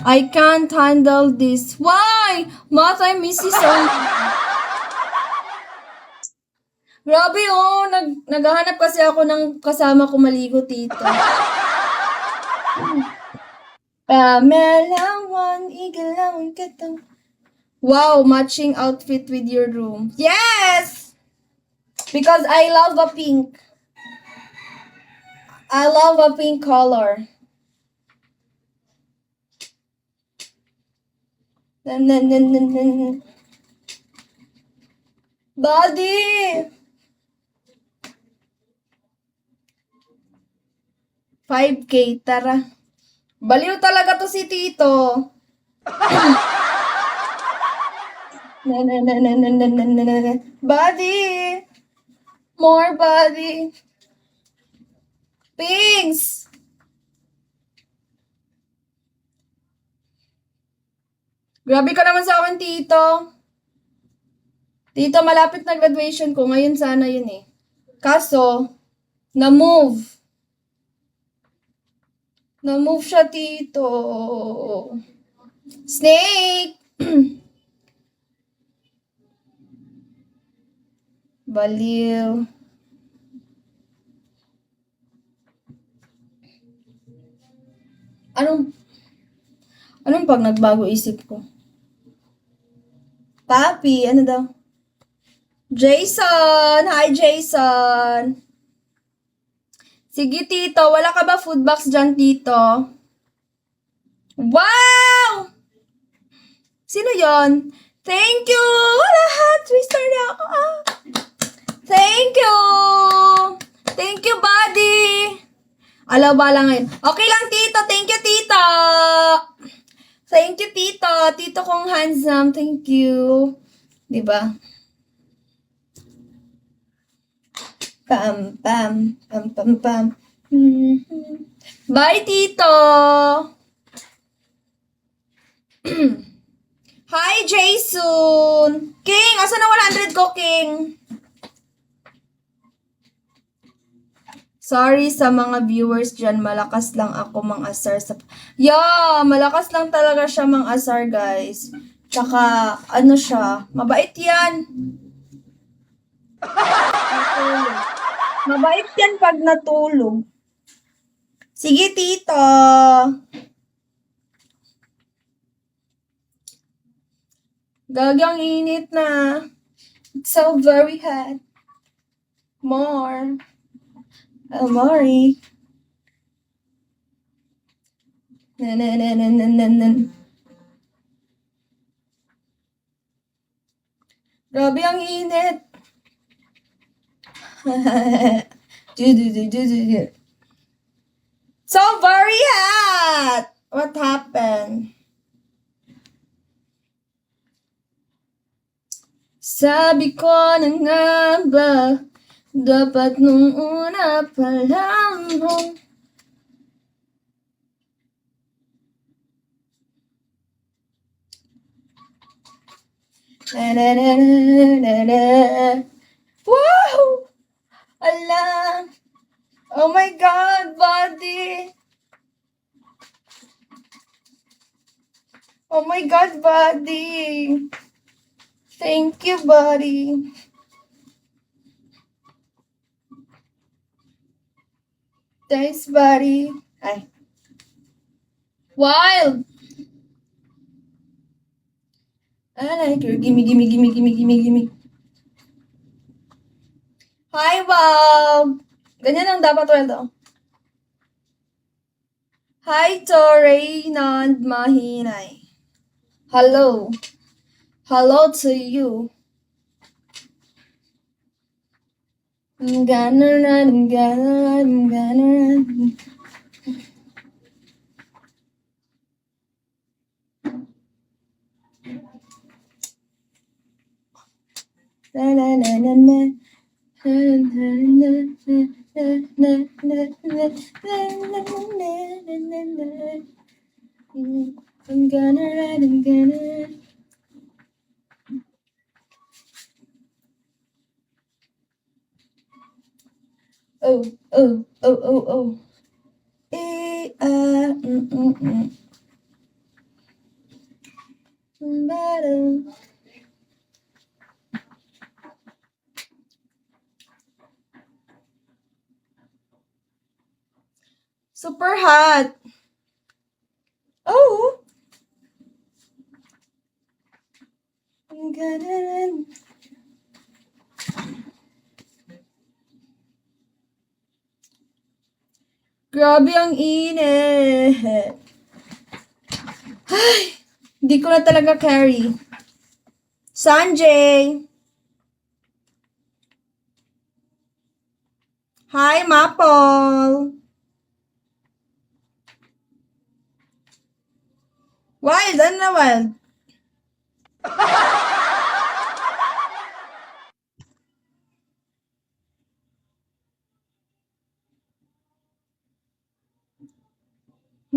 I can't handle this. Why? Math, I miss you so much. Grabe oh, naghahanap kasi ako ng kasama ko maligo dito. Pamela, one igalaw katang. Wow, matching outfit with your room. Yes! Because I love a pink. I love a pink color. Buddy! 5K, tara. Baliw talaga to si Tito. Buddy! More buddy! Pinks! Grabe ka naman sa akin, Tito. Tito, malapit na graduation ko. Ngayon sana yun eh. Kaso, na-move. Na-move siya, Tito. Snake! Baliw. Anong pag nagbago isip ko? Papi, ano daw? Jason! Hi, Jason! Sige, Tito. Wala ka ba food box dyan, Tito? Wow! Sino yon? Thank you! Lahat! 3-star na ako. Ah. Thank you! Thank you, buddy! Alaw ba lang ngayon? Okay lang, Tito. Thank you, Tito! Thank you, Tito. Tito kong handsome. Thank you. Diba? Pam, pam, pam, pam, pam. Bye, Tito! Hi, Jason! King, asan ang 100 ko, King? Sorry sa mga viewers dyan, malakas lang ako mang-asar sa... Yeah, malakas lang talaga siya mang-asar, guys. Tsaka, ano siya, mabait yan. Mabait yan pag natulog. Sige, Tito. Gagang init na. It's so very hot. More. Mori. Grabe ang init. So very hot. What happened? Sabi ko na nga ba, dapat nung una pa lang Wow! Ala! Oh my God, buddy! Oh my God, buddy! Thank you, buddy. Thanks, buddy. Ay. Wild! I like her. Gimme, gimme, gimme, gimme, gimme, gimme. Hi, Wild! Ganyan ang dapat wala. Hi, Reynald Mahinay. Hello. Hello to you. I'm gonna run, I'm gonna run, I'm gonna run. Na na na na na. I'm gonna run, I'm gonna run. Oh, oh, oh, oh, oh. Super hot. Oh. Grabe ang init. Ay, hindi ko na talaga carry. Sanjay. Hi, Maple. Wild, ano na wild?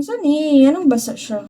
Saan eh? Anong basa siya?